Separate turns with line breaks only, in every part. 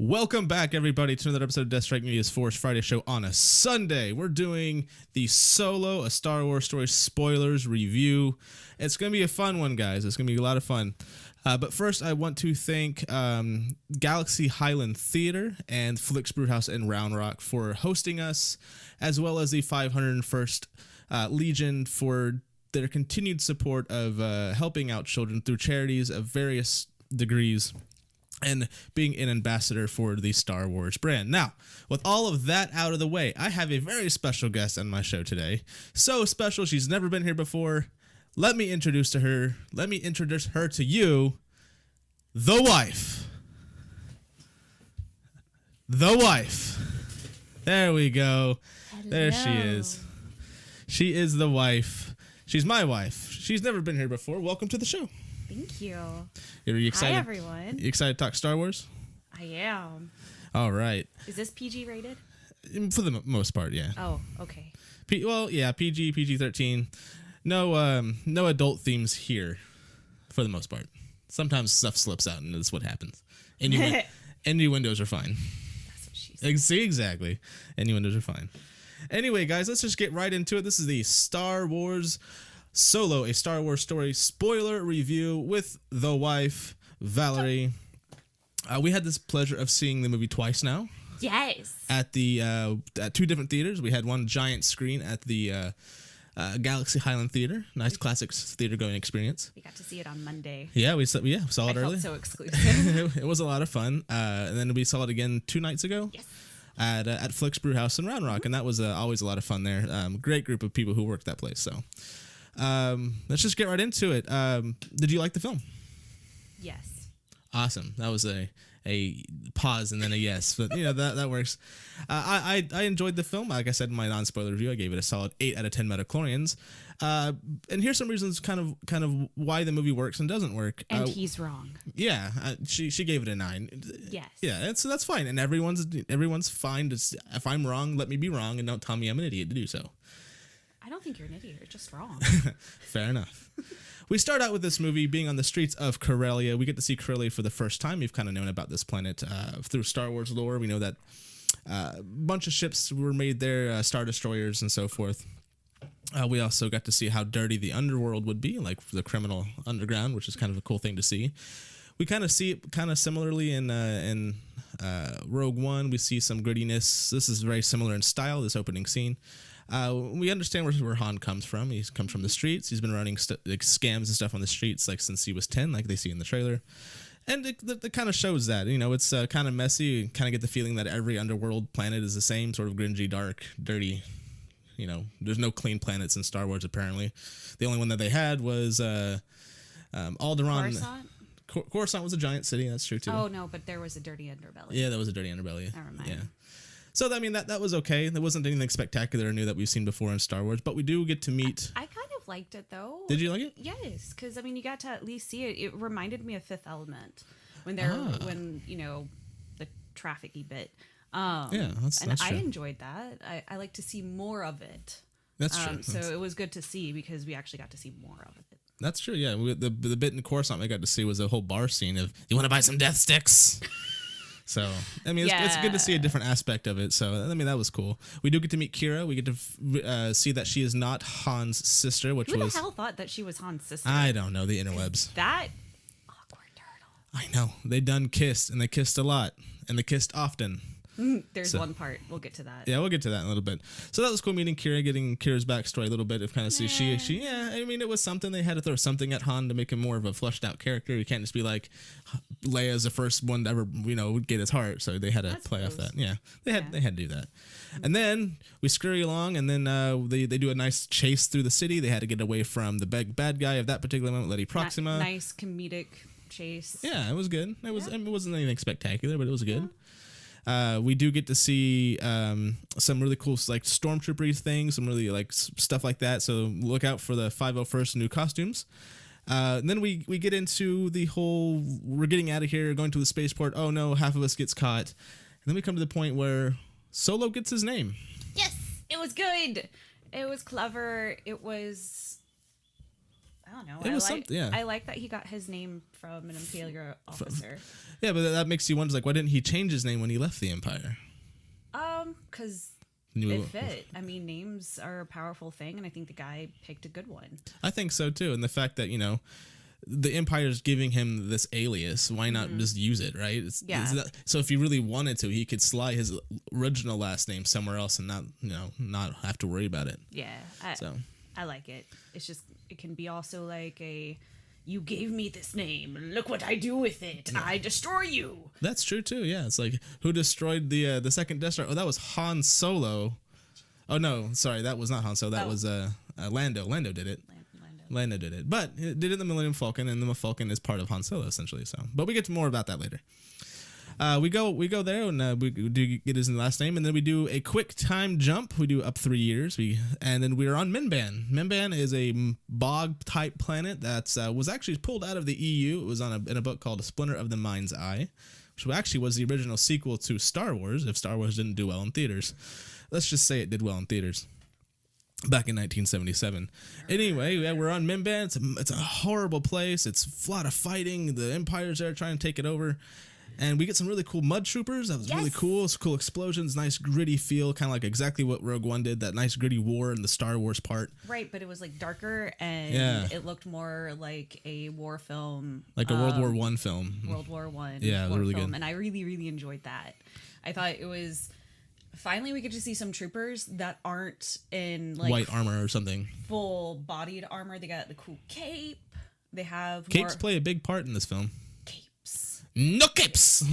Welcome back, everybody, to another episode of DeathStryke Media's Force Friday show on a Sunday. We're doing the Solo, a Star Wars story spoilers review. It's going to be a fun one, guys. It's going to be a lot of fun. But first, I want to thank Galaxy Highland Theater and Flicks Brewhouse in Round Rock for hosting us, as well as the 501st Legion for their continued support of helping out children through charities of various degrees and being an ambassador for the Star Wars brand. Now, with all of that out of the way, I have a very special guest on my show today. So special, she's never been here before. Let me introduce her to you, the wife. The wife. There we go.
Hello.
There she is. She is the wife. She's my wife. She's never been here before. Welcome to the show.
Thank you.
Are you excited?
Hi, everyone.
You excited to talk Star Wars?
I am.
All right.
Is this PG rated?
For the most part, yeah.
Oh, okay.
PG, PG-13. No adult themes here, for the most part. Sometimes stuff slips out, and that's what happens. Innuendos are fine.
That's what she said.
See, exactly. Innuendos are fine. Anyway, guys, let's just get right into it. This is the Star Wars Solo, a Star Wars story spoiler review with the wife, Valerie. We had this pleasure of seeing the movie twice now.
Yes.
At two different theaters. We had one giant screen at the Galaxy Highland Theater. Nice classic theater going experience.
We got to see it on Monday.
Yeah, we saw it early.
I felt so exclusive.
It was a lot of fun. And then we saw it again 2 nights ago.
Yes.
At Flicks Brewhouse in Round Rock, and that was always a lot of fun there. Great group of people who worked that place. So let's just get right into it. Did you like the film?
Yes.
Awesome. That was a pause and then a yes, but that works. I enjoyed the film. Like I said in my non-spoiler review, I gave it a solid 8 out of 10 metachlorians. And here's some reasons kind of why the movie works and doesn't work.
And he's wrong.
Yeah, she gave it a 9.
Yes.
Yeah, so that's fine, and everyone's fine. If I'm wrong, let me be wrong, and don't tell me I'm an idiot to do so.
I don't think you're an idiot. You're just wrong.
Fair enough. We start out with this movie being on the streets of Corellia. We get to see Corellia for the first time. We've kind of known about this planet through Star Wars lore. We know that a bunch of ships were made there, Star Destroyers and so forth. We also got to see how dirty the underworld would be, like the criminal underground, which is kind of a cool thing to see. We kind of see it kind of similarly in Rogue One. We see some grittiness. This is very similar in style, this opening scene. We understand where Han comes from. He comes from the streets. He's been running scams and stuff on the streets since he was 10, like they see in the trailer. And it kind of shows that. It's kind of messy. You kind of get the feeling that every underworld planet is the same, sort of grungy, dark, dirty. There's no clean planets in Star Wars, apparently. The only one that they had was Alderaan.
Coruscant?
Coruscant was a giant city. That's true, too.
Oh, no, but there was a dirty underbelly.
Yeah, there was a dirty underbelly.
Never mind.
Yeah. So, that was okay. There wasn't anything spectacular or new that we've seen before in Star Wars, but we do get to meet...
I kind of liked it, though.
Did you like it?
Yes, because, you got to at least see it. It reminded me of Fifth Element when the trafficy bit.
Yeah, that's
and
true.
I enjoyed that. I like to see more of it.
That's true.
So it was good to see because we actually got to see more of it.
That's true, yeah. The bit in Coruscant we got to see was a whole bar scene of, you want to buy some death sticks? So, it's good to see a different aspect of it. So, that was cool. We do get to meet Kira. We get to see that she is not Han's sister, which
Who
was...
the hell thought that she was Han's sister?
I don't know, the interwebs.
That awkward turtle.
I know. They done kissed, and they kissed a lot, and they kissed often.
There's one part. We'll get to that.
Yeah, we'll get to that in a little bit. So that was cool meeting Kira, getting Kira's backstory a little bit of kind of see it was something. They had to throw something at Han to make him more of a fleshed out character. You can't just be like Leia's the first one to ever, get his heart. So they had to play off that. Yeah, they had to do that. And then we scurry along, and then they do a nice chase through the city. They had to get away from the bad guy of that particular moment, Lady Proxima.
Nice comedic chase.
Yeah, it was good. It wasn't anything spectacular, but it was good. We do get to see some really cool stormtrooper things, some really stuff like that. So look out for the 501st new costumes. Then we get into the whole we're getting out of here, going to the spaceport. Oh no, half of us gets caught. And then we come to the point where Solo gets his name.
Yes, it was good. It was clever. It was I don't know.
It was something. Yeah.
I like that he got his name from an Imperial officer.
Yeah, but that makes you wonder, like, why didn't he change his name when he left the Empire?
Because it fit. I mean, names are a powerful thing, and I think the guy picked a good one.
I think so too, and the fact that the Empire's giving him this alias, why not just use it, right? So if he really wanted to, he could slide his original last name somewhere else and not have to worry about it.
Yeah, I like it. It's just, it can be also like you gave me this name, look what I do with it. Yeah. I destroy you.
That's true too. Yeah, it's like, who destroyed the second Death Star? Oh, that was Han Solo. Oh no, sorry, that was not Han Solo. That was Lando. Lando did it. Lando did it, but it did it in the Millennium Falcon, and the Falcon is part of Han Solo essentially. So, but we get to more about that later. We go there, and we do get his last name, and then we do a quick time jump. We do up 3 years. And then we are on Minban. Minban is a bog type planet that was actually pulled out of the EU. It was in a book called A Splinter of the Mind's Eye, which actually was the original sequel to Star Wars. If Star Wars didn't do well in theaters, let's just say it did well in theaters back in 1977. Anyway, yeah, we're on Minban. It's a horrible place. It's a lot of fighting. The Empire's there trying to take it over. And we get some really cool mud troopers. That was really cool. It's cool explosions, nice gritty feel, kind of like exactly what Rogue One did, that nice gritty war in the Star Wars part.
Right, but it was like darker, and it looked more like a war film.
Like a World War I film.
World War I.
Yeah, it was really good.
And I really, really enjoyed that. I thought it was... Finally, we get to see some troopers that aren't in like
white armor or something.
Full-bodied armor. They got the cool cape. They have
capes play a big part in this film.
Capes.
No capes.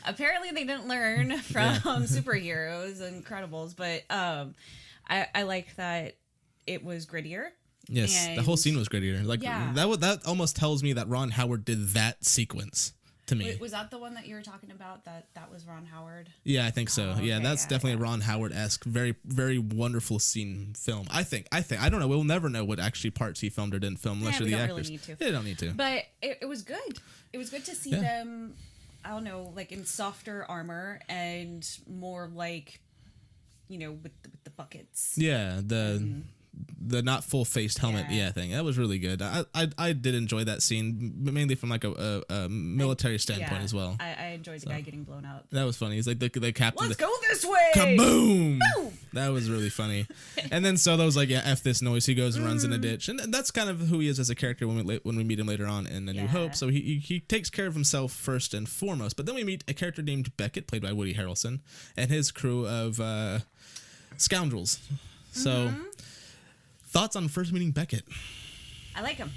Apparently, they didn't learn from superheroes and Incredibles, but I like that it was grittier.
Yes, the whole scene was grittier. Like that almost tells me that Ron Howard did that sequence. To me.
Wait, was that the one that you were talking about? That was Ron Howard?
Yeah, I think so. That's definitely a Ron Howard-esque, very, very wonderful scene film. I think. I don't know. We'll never know what actually parts he filmed or didn't film unless you're the actors.
Really need to.
They don't need to.
But it was good. It was good to see them, I don't know, like in softer armor and more like, with the buckets.
Yeah, the not full-faced helmet thing. That was really good. I did enjoy that scene, mainly from like a military standpoint as well.
I enjoyed the guy getting blown up.
That was funny. He's like the captain.
Let's go this way!
Kaboom! Boom! That was really funny. And then Solo's like, F this noise. He goes and runs in a ditch. And that's kind of who he is as a character when we meet him later on in A New Hope. So he takes care of himself first and foremost. But then we meet a character named Beckett, played by Woody Harrelson, and his crew of scoundrels. So... Thoughts on first meeting Beckett?
I like him.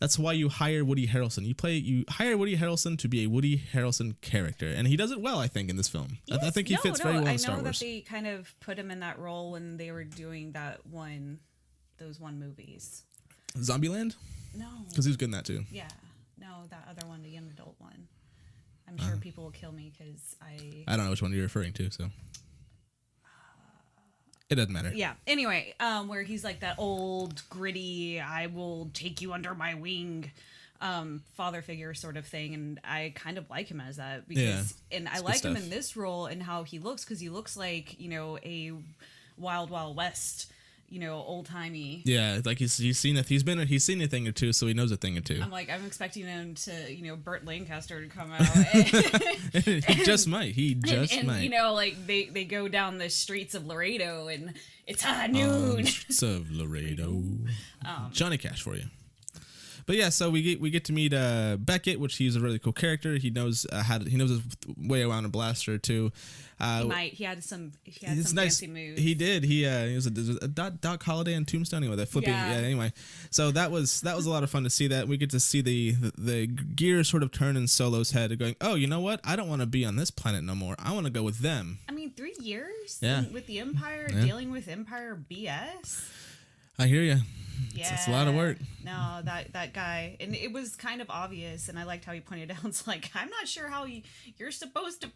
That's why you hire Woody Harrelson. You hire Woody Harrelson to be a Woody Harrelson character, and he does it well, I think, in this film. Yes. I think he fits very well in Star Wars.
I know that they kind of put him in that role when they were doing those movies.
Zombieland?
No.
Because he was good in that too.
Yeah. No, that other one, the young adult one. I'm sure people will kill me because
I don't know which one you're referring to, so... It doesn't matter.
Yeah. Anyway, where he's like that old, gritty, I will take you under my wing father figure sort of thing. And I kind of like him as that. And I like him in this role and how he looks, because he looks like, a Wild Wild West, old timey. Yeah,
like he's seen a thing or two, so he knows a thing or two.
I'm expecting him to, Burt Lancaster to come out.
He just might.
Like they go down the streets of Laredo and it's high noon.
Streets of Laredo. Johnny Cash for you. But yeah, so we get to meet Beckett, which he's a really cool character. He knows he knows his way around a blaster too.
He had some fancy moves.
He did. He was a Doc Holliday and Tombstone anyway. That flipping. Yeah. Anyway, so that was a lot of fun to see that. We get to see the gears sort of turn in Solo's head, going, oh, you know what? I don't want to be on this planet no more. I want to go with them.
I mean, 3 years with the Empire, dealing with Empire BS.
I hear you.
Yeah,
it's a lot of work.
No, that guy, and it was kind of obvious, and I liked how he pointed out. It's like, I'm not sure how you're supposed to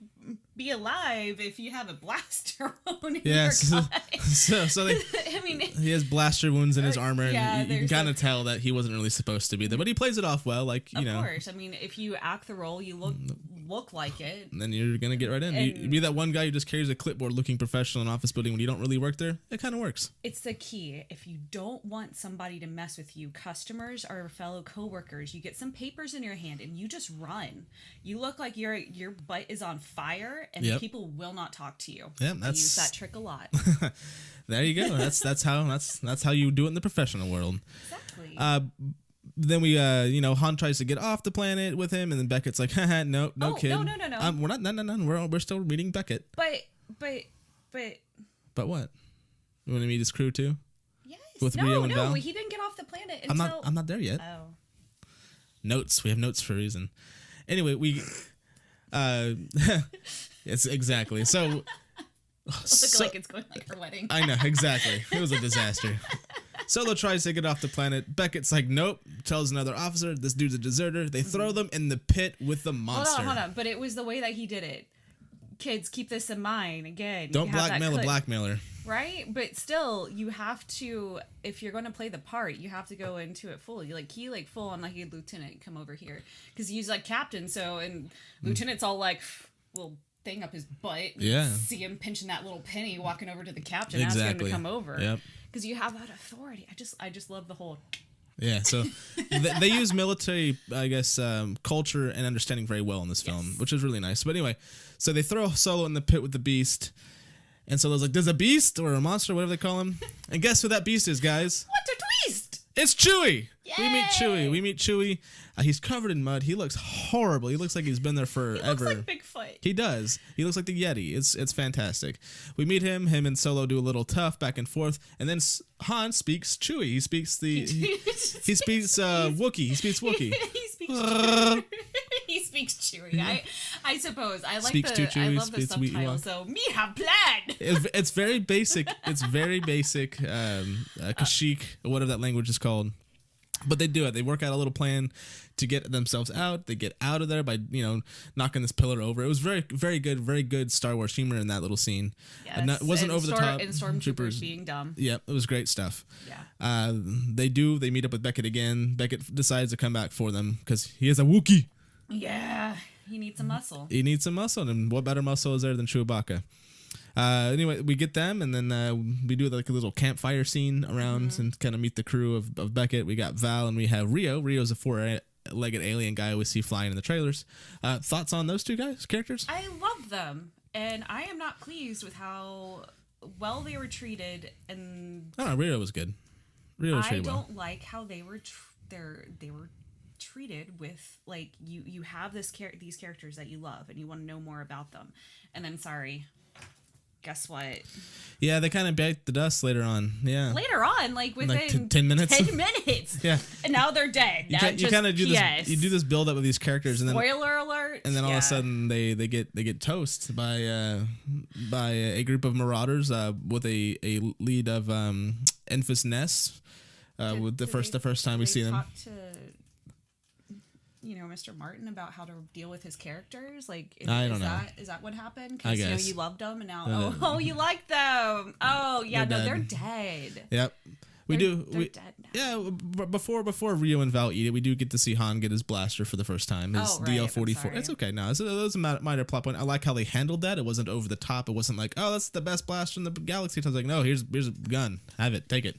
be alive if you have a blaster wound in your gut.
So he has blaster wounds in his armor, and you can kind of tell that he wasn't really supposed to be there, but he plays it off well. Of
course. I mean, if you act the role, you look look like it,
and then you're gonna get right in. You be that one guy who just carries a clipboard, looking professional in an office building when you don't really work there. It kind of works.
It's the key. If you don't want somebody to mess with you, customers or fellow coworkers, you get some papers in your hand and you just run. You look like your butt is on fire, and people will not talk to you.
Yeah,
I use that trick a lot.
There you go. That's how you do it in the professional world.
Exactly.
Then we, Han tries to get off the planet with him, and then Beckett's like, haha, no, kid.
No.
We're not, no, we're still meeting Beckett.
But
what? You want to meet his crew too?
Yes.
With Rio and Val?
He didn't get off the planet until...
I'm not there yet.
Oh.
Notes. We have notes for a reason. Anyway, it's exactly. So...
like it's going like her wedding.
I know, exactly. It was a disaster. Solo tries to get off the planet. Beckett's like, nope. Tells another officer, this dude's a deserter. They throw them in the pit with the monster.
Hold on. But it was the way that he did it. Kids, keep this in mind. Again,
don't blackmail a blackmailer.
Right? But still, you have to, if you're going to play the part, you have to go into it fully. Like, he, like, full on, like, a lieutenant, come over here. Because he's, like, captain, so, and lieutenant's all, like, well... thing up his butt. See him pinching that little penny, walking over to the captain, asking him to come over. Because you have that authority. I just love the whole. Yeah,
so they use military, I guess, culture and understanding very well in this film, which is really nice. But anyway, so they throw Solo in the pit with the beast, and Solo's like, "There's a beast or a monster, whatever they call him." And guess who that beast is, guys?
What a twist!
It's Chewie.
Yay!
We meet Chewie. He's covered in mud. He looks horrible. He looks like he's been there forever. He looks
like Bigfoot.
He does. He looks like the Yeti. It's fantastic. We meet him. Him and Solo do a little tough back and forth, and then Han speaks Chewie. He speaks he speaks Wookiee. He speaks Wookiee.
He speaks Chewie. I suppose. I like
speaks
I love the subtitle. So me have plan.
It's very basic. It's very basic. Kashyyyk, or whatever that language is called. But they do it. They work out a little plan to get themselves out. They get out of there by, knocking this pillar over. It was very, very good Star Wars humor in that little scene.
Yes.
It wasn't over the top.
And stormtroopers being dumb.
Yep, it was great stuff.
Yeah.
They meet up with Beckett again. Beckett decides to come back for them because he is a Wookiee.
Yeah, he needs some muscle.
And what better muscle is there than Chewbacca? Anyway, we get them, and then we do like a little campfire scene around and kind of meet the crew of Beckett. We got Val, and we have Rio. Rio's a four-legged alien guy we see flying in the trailers. Thoughts on those two characters?
I love them, and I am not pleased with how well they were treated. And
Rio was good.
I don't like how they were they were treated with, like, you have these characters that you love, and you want to know more about them, and then guess what?
Yeah, they kind of bite the dust later on. Yeah.
Later on, like within
like 10 minutes.
10 minutes.
Yeah.
And now they're dead.
You kind of do this. You do this build up with these characters, and then
spoiler alert.
And then all of a sudden they get toast by a group of marauders with a lead of Enfys Nest. With the first time we see them.
Mr. Martin about how to deal with his characters? Like, is that what happened?
I
Because
guess
you loved them, and now you like them. Oh yeah,
they're
dead.
Yep, they're
dead now.
Yeah, before Rio and Val eat it, we do get to see Han get his blaster for the first time. His DL-44. It's okay. No, it was a minor plot point. I like how they handled that. It wasn't over the top. It wasn't like, oh, that's the best blaster in the galaxy. I was like, no, here's a gun. Have it. Take it.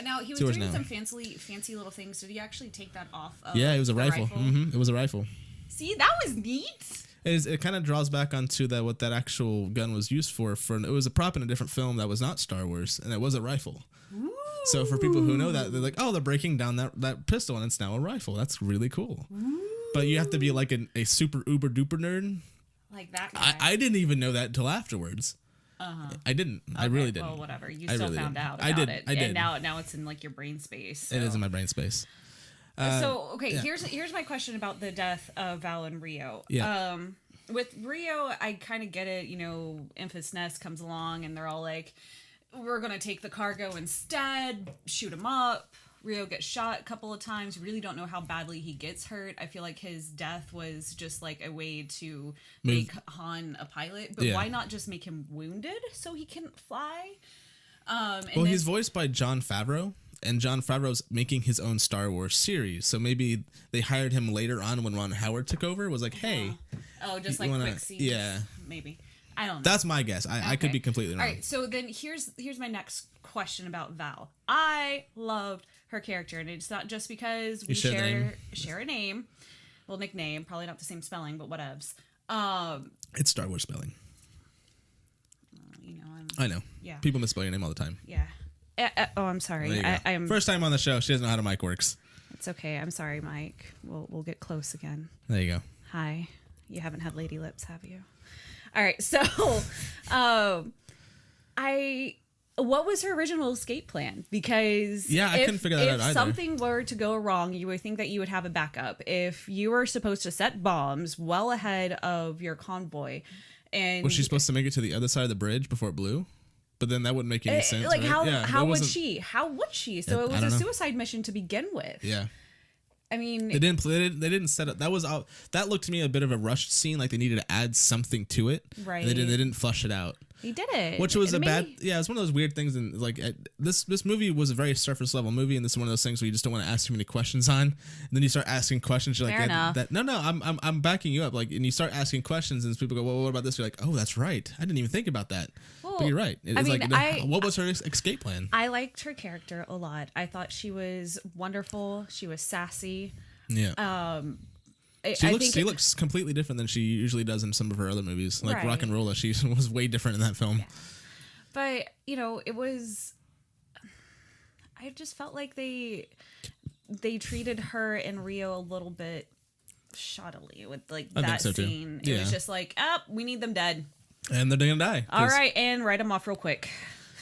Now, he was doing some fancy little things. Did he actually take that off of
it was a rifle. Mm-hmm. It was a rifle.
See, that was neat.
It kind of draws back onto what that actual gun was used for. It was a prop in a different film that was not Star Wars, and it was a rifle.
Ooh.
So for people who know that, they're like, oh, they're breaking down that pistol, and it's now a rifle. That's really cool.
Ooh.
But you have to be like a super uber duper nerd.
Like that guy.
I didn't even know that until afterwards. I didn't. Okay, I really didn't.
Well, whatever. You still found out about it.
I did.
And now it's in like your brain space. So.
It is in my brain space.
Here's my question about the death of Val and Rio.
Yeah.
With Rio, I kind of get it. Enfys Nest comes along, and they're all like, "We're gonna take the cargo instead. Shoot him up." Rio gets shot a couple of times. We really don't know how badly he gets hurt. I feel like his death was just like a way to make Han a pilot. But why not just make him wounded so he can fly?
He's voiced by Jon Favreau. And Jon Favreau's making his own Star Wars series. So maybe they hired him later on when Ron Howard took over. It was like, hey,
Oh, just like quick scenes.
Yeah,
maybe. I don't know.
That's my guess. I could be completely wrong.
All right, so then here's my next question about Val. I loved her character, and it's not just because we share a name, well, nickname, probably not the same spelling, but whatevs.
It's Star Wars spelling.
You know,
I know.
Yeah.
People misspell your name all the time.
Yeah. Oh, I'm sorry. I'm
First time on the show. She doesn't know how the mic works.
It's okay. I'm sorry, Mike. We'll get close again.
There you go.
Hi. You haven't had lady lips, have you? All right. So, what was her original escape plan? Because
I couldn't figure that out either.
If something were to go wrong, you would think that you would have a backup. If you were supposed to set bombs well ahead of your convoy, and
was she supposed to make it to the other side of the bridge before it blew? But then that wouldn't make any sense.
Like
right?
how would she? How would she? So it was a suicide mission to begin with.
Yeah.
I mean,
they didn't set up. That looked to me a bit of a rushed scene. Like they needed to add something to it.
Right.
They didn't flush it out.
He did it,
which was it's one of those weird things. And like this movie was a very surface level movie, and this is one of those things where you just don't want to ask too many questions on. And then you start asking questions. You're
Fair enough.
I'm backing you up. Like, and you start asking questions, and people go, well, what about this? You're like, oh, that's right. I didn't even think about that. Well, but you're right. What was her escape plan?
I liked her character a lot. I thought she was wonderful. She was sassy.
Yeah. She looks completely different than she usually does in some of her other movies. Like Rock and Rolla, she was way different in that film. Yeah.
But, it was... I just felt like they treated her and Rio a little bit shoddily with that scene. It was just like, we need them dead.
And they're gonna die.
All right, and write them off real quick.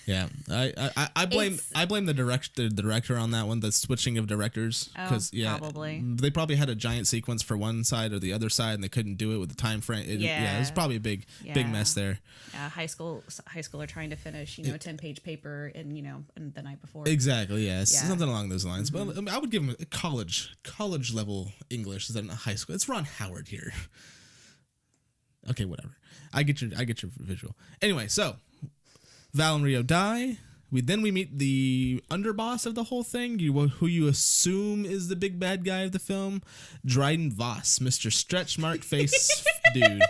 Yeah, I blame the director on that one. The switching of directors, because
probably
they probably had a giant sequence for one side or the other side, and they couldn't do it with the time frame. It was probably a big mess there.
Yeah, high school are trying to finish a 10-page paper in the night before.
Exactly. Yes, something along those lines. Mm-hmm. But I would give them a college level English instead of high school. It's Ron Howard here. Okay, whatever. I get your visual. Anyway, so. Val and Rio die. We meet the underboss of the whole thing, who you assume is the big bad guy of the film, Dryden Voss, Mr. Stretch Mark Face dude.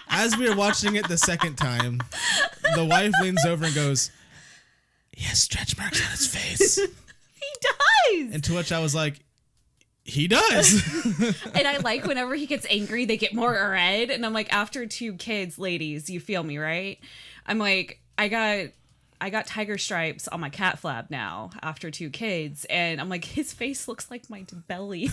As we were watching it the second time, the wife leans over and goes, "He has stretch marks on his face."
He does.
And to which I was like, he does.
And I like whenever he gets angry, they get more red. And I'm like, after 2 kids, ladies, you feel me, right? I'm like, I got tiger stripes on my cat flap now after 2 kids. And I'm like, his face looks like my belly.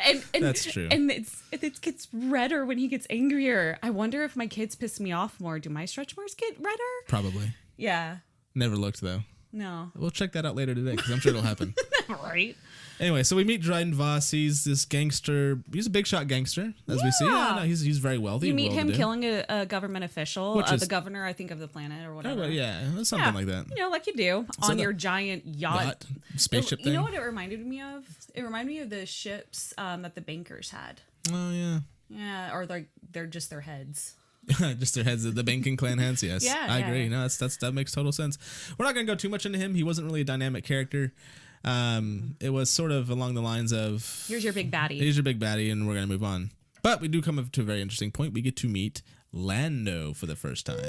and
that's true.
And it gets redder when he gets angrier. I wonder if my kids piss me off more. Do my stretch marks get redder? Probably. Yeah.
Never looked, though.
No.
We'll check that out later today, because I'm sure it'll happen.
Right.
Anyway, so we meet Dryden Voss. He's this gangster. He's a big shot gangster, as we see. Yeah, no, he's very wealthy.
You meet him killing a government official, the governor, I think, of the planet or whatever.
Oh, yeah, something like that.
Like you do on your giant yacht
spaceship thing.
You know what it reminded me of? It reminded me of the ships that the bankers had.
Oh yeah.
Yeah, or they're just their heads.
Just their heads, the banking clan heads. Yes,
yeah,
I agree. No, that makes total sense. We're not gonna go too much into him. He wasn't really a dynamic character. It was sort of along the lines of,
here's your big baddie.
Here's your big baddie, and we're gonna move on. But we do come up to a very interesting point. We get to meet Lando for the first time.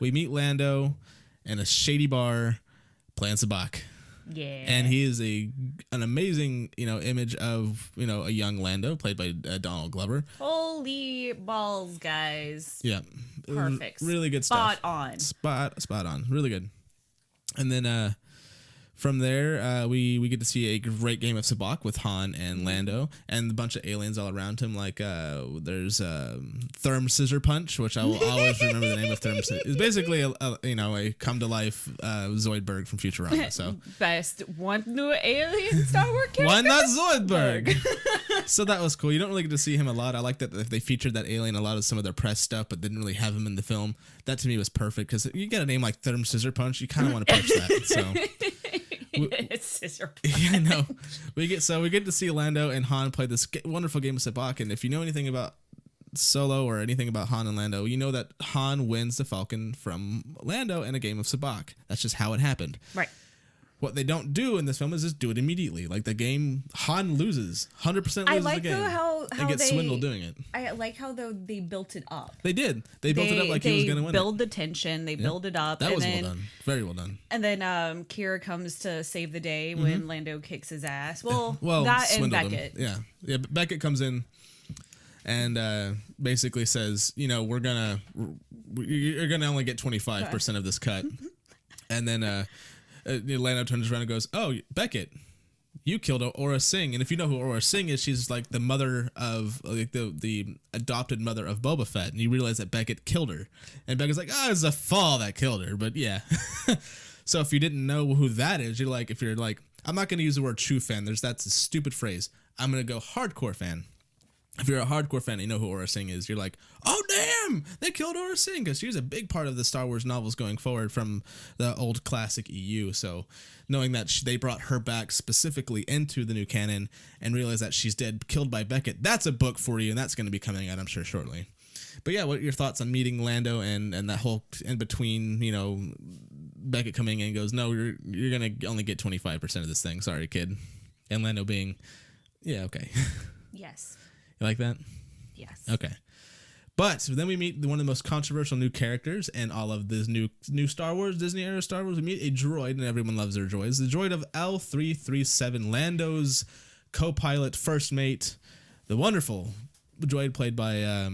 We meet Lando in a shady bar playing sabacc.
Yeah.
And he is an amazing, image of, a young Lando played by Donald Glover.
Holy balls, guys.
Yeah.
Perfect.
Really good stuff.
Spot
on. Really good. And then from there, we get to see a great game of sabacc with Han and Lando and a bunch of aliens all around him. Like there's Therm Scissor Punch, which I will always remember the name of Therm. It's basically a come to life Zoidberg from Futurama. So
best one new alien Star Wars character.
Why not Zoidberg? So that was cool. You don't really get to see him a lot. I like that they featured that alien a lot of some of their press stuff, but didn't really have him in the film. That to me was perfect, because you get a name like Therm Scissor Punch, you kind of want to punch that. So.
It's scissor punch.
Yeah, I know. We get to see Lando and Han play this wonderful game of sabacc, and if you know anything about Solo or anything about Han and Lando, you know that Han wins the Falcon from Lando in a game of sabacc. That's just how it happened.
Right.
What they don't do in this film is just do it immediately. Like the game, Han loses 100% loses the game.
How
and gets swindled doing it.
I like how though they built it up.
They did. They built it up like he was going to win.
They build the tension. They build it up.
That was well done. Very well done.
And then Kira comes to save the day when Lando kicks his ass. Well,
well
that and Beckett.
Him. Yeah. Beckett comes in and basically says, you know, you're gonna only get 25% of this cut. And then Lando turns around and goes, "Oh, Beckett, you killed Aura Singh." And if you know who Aura Singh is, she's like the mother of like the adopted mother of Boba Fett. And you realize that Beckett killed her. And Beckett's like, "Oh, it's a fall that killed her." But yeah. So if you didn't know who that is, you're like, if you're like, I'm not going to use the word true fan. That's a stupid phrase. I'm going to go hardcore fan. If you're a hardcore fan and you know who Aura Singh is, you're like, oh, damn, they killed Aura Singh, because she was a big part of the Star Wars novels going forward from the old classic EU. So knowing that they brought her back specifically into the new canon and realize that she's dead, killed by Beckett, that's a book for you, and that's going to be coming out, I'm sure, shortly. But yeah, what are your thoughts on meeting Lando and that whole in between, you know, Beckett coming in and goes, no, you're going to only get 25% of this thing. Sorry, kid. And Lando being, yeah, okay.
Yes.
You like that?
Yes.
Okay. But then we meet one of the most controversial new characters in all of this new Star Wars, Disney era Star Wars. We meet a droid, and everyone loves their droids. The droid of L337, Lando's co-pilot, first mate, the wonderful droid played by,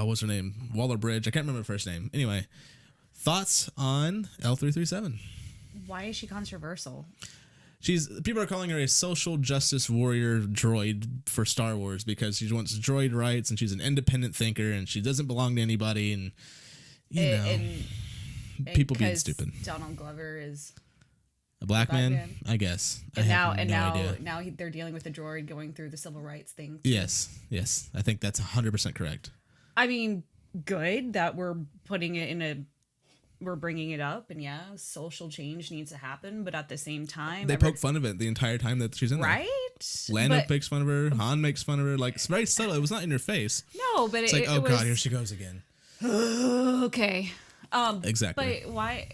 what's her name? Waller-Bridge. I can't remember her first name. Anyway, thoughts on L337?
Why is she controversial?
People are calling her a social justice warrior droid for Star Wars because she wants droid rights and she's an independent thinker and she doesn't belong to anybody, and people being stupid.
Donald Glover is
a black man, I guess.
And now they're dealing with the droid going through the civil rights thing.
Yes, I think that's 100% correct.
I mean, good that we're putting it we're bringing it up, and yeah, social change needs to happen, but at the same time,
they poke fun of it the entire time that she's in there.
Right?
Lando makes fun of her, Han makes fun of her, like it's very subtle. It was not in her face.
No, but
it's like, oh god, here she goes again.
Okay.
Exactly.
But why?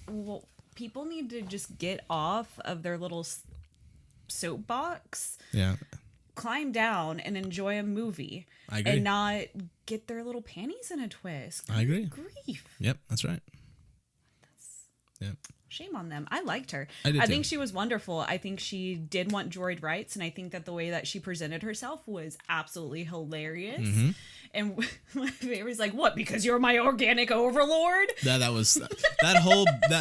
Well, people need to just get off of their little soapbox.
Yeah. Climb
down and enjoy a movie.
I agree.
And not get their little panties in a twist.
I agree.
Grief.
Yep, that's right. Yeah.
Shame on them. I liked her.
I
think she was wonderful. I think she did want droid rights, and I think that the way that she presented herself was absolutely hilarious. Mm-hmm. And my favorite was like, "What? Because you're my organic overlord?"
That was that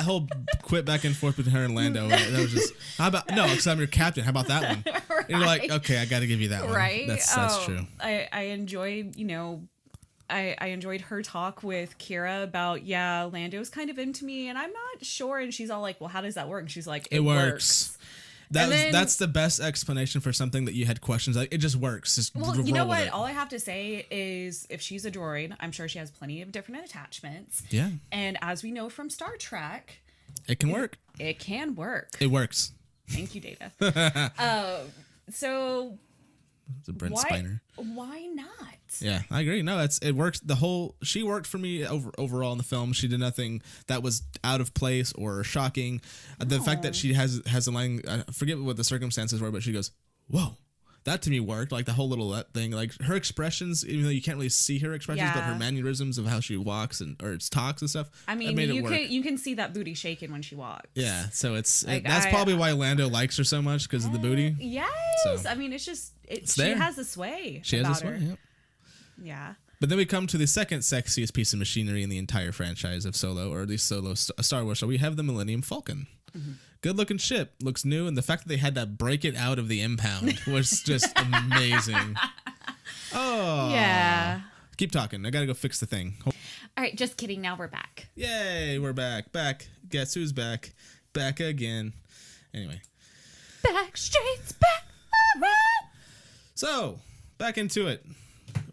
whole quit back and forth between her and Lando. That was just how about no? Because I'm your captain. How about that one? Right. And you're like, okay, I got to give you that one.
Right?
That's true.
I enjoyed, I enjoyed her talk with Kira about, Lando's kind of into me and I'm not sure. And she's all like, well, how does that work? And she's like, it works.
That's the best explanation for something that you had questions. Like, it just works. Just
you know what? All I have to say is if she's a droid, I'm sure she has plenty of different attachments.
Yeah.
And as we know from Star Trek,
it can work.
It can work.
It works.
Thank you, Data. So...
It's a Brent Spiner.
Why not?
Yeah, I agree. No, it works. She worked for me overall in the film. She did nothing that was out of place or shocking. The fact that she has a line, I forget what the circumstances were, but she goes, "Whoa." That to me worked, like the whole little thing, like her expressions, even though you can't really see her expressions, but her mannerisms of how she walks or talks and stuff.
I mean, you can see that booty shaking when she walks.
Yeah, so that's probably why Lando likes her so much, because of the booty.
Yes, so, I mean, she has a sway. She has a sway. Yep. Yeah.
But then we come to the second sexiest piece of machinery in the entire franchise of Solo, or at least Solo Star Wars. So we have the Millennium Falcon. Mm-hmm. Good looking ship, looks new, and the fact that they had to break it out of the impound was just amazing. Oh
yeah.
Keep talking. I gotta go fix the thing.
All right, just kidding. Now we're back.
Yay, we're back. Guess who's back? Back again. Anyway.
Backstreet's back. All right.
So back into it.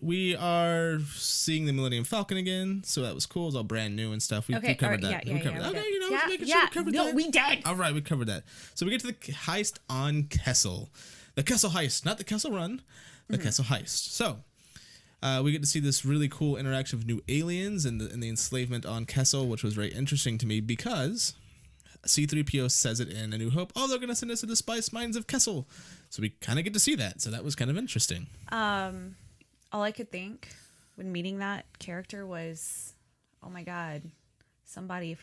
We are seeing the Millennium Falcon again, so that was cool. It's all brand new and stuff. We covered that. We covered that. Okay, making sure we covered that.
No, we did.
All right, we covered that. So we get to the heist on Kessel. The Kessel heist, not the Kessel Run, the Kessel heist. So we get to see this really cool interaction of new aliens and the enslavement on Kessel, which was very interesting to me because C-3PO says it in A New Hope. Oh, they're going to send us to the spice mines of Kessel. So we kind of get to see that. So that was kind of interesting.
All I could think when meeting that character was, oh my God, somebody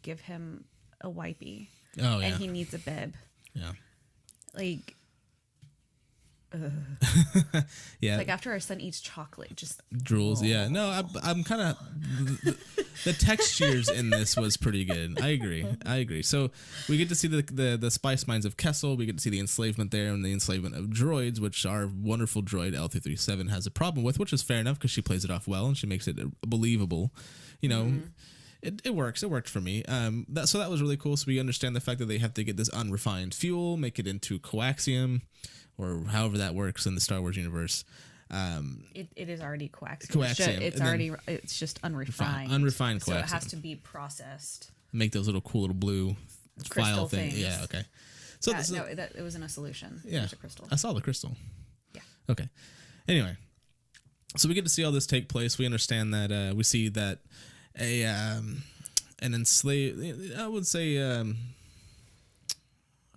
give him a wipey.
Oh, yeah.
And he needs a bib.
Yeah.
Like,
yeah.
like after our son eats chocolate, just
drools. Yeah. No, I'm kind of the textures in this was pretty good. I agree. So we get to see the spice mines of Kessel. We get to see the enslavement there and the enslavement of droids, which our wonderful droid L337 has a problem with, which is fair enough because she plays it off well and she makes it believable. You know. Mm-hmm. It works. It worked for me. So that was really cool. So we understand the fact that they have to get this unrefined fuel, make it into coaxium, or however that works in the Star Wars universe.
It is already coaxium. It's just unrefined.
Unrefined coaxium.
So it has to be processed.
Make those little cool little blue
crystal
file things.
Things.
Yeah. Okay. So
it wasn't a solution.
Yeah.
It was a crystal.
I saw the crystal.
Yeah.
Okay. Anyway, so we get to see all this take place. We understand that we see that an enslaved. I would say.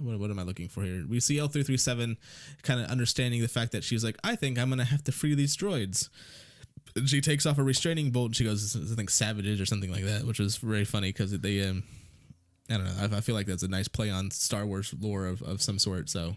What am I looking for here? We see L337 kind of understanding the fact that she's like, I think I'm going to have to free these droids. And she takes off a restraining bolt and she goes, I think, savages or something like that, which was very funny because they, I don't know. I feel like that's a nice play on Star Wars lore of some sort. So,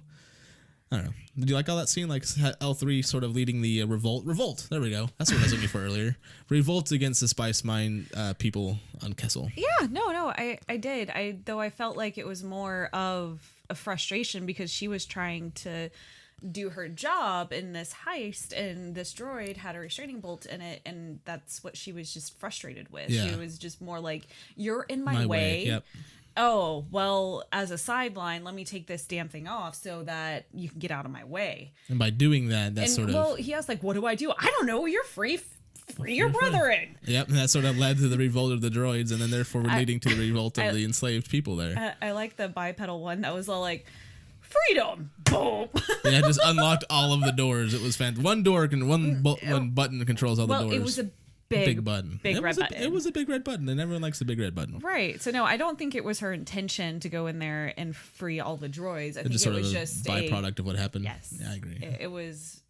I don't know. Did you like all that scene? Like L3 sort of leading the revolt? Revolt. There we go. That's what I was looking for earlier. Revolt against the spice mine people on Kessel.
Yeah, no, I did. Though I felt like it was more of a frustration because she was trying to do her job in this heist and this droid had a restraining bolt in it and that's what she was just frustrated with.
Yeah.
She was just more like, you're in my way.
Yep.
Oh, well, as a sideline, let me take this damn thing off so that you can get out of my way.
And by doing that, well,
he asked, like, what do? I don't know. You're free. Free your brethren.
Yep, and that sort of led to the revolt of the droids, and then therefore leading to the revolt of the enslaved people there.
I like the bipedal one that was all like, freedom, boom.
Yeah, just unlocked all of the doors. It was fantastic. One door and one button controls all the doors.
Well, it was a big button. Big red button.
It was a big red button, and everyone likes the big red button.
Right. So no, I don't think it was her intention to go in there and free all the droids. I think it was just a
byproduct of what happened.
Yes.
Yeah, I agree.
It was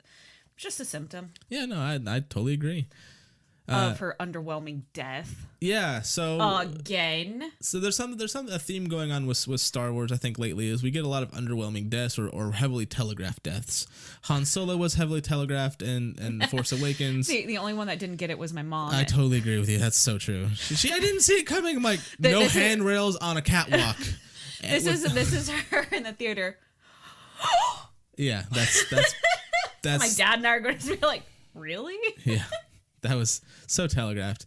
just a symptom.
Yeah, no, I totally agree.
Of her underwhelming death.
Yeah, so
again.
So there's a theme going on with Star Wars, I think, lately, is we get a lot of underwhelming deaths or heavily telegraphed deaths. Han Solo was heavily telegraphed in The Force Awakens.
The only one that didn't get it was my mom.
I totally agree with you. That's so true. I didn't see it coming. I'm like, no handrails on a catwalk.
This is her in the theater.
Yeah, that's
my dad and I are going to be like, really?
Yeah. That was so telegraphed.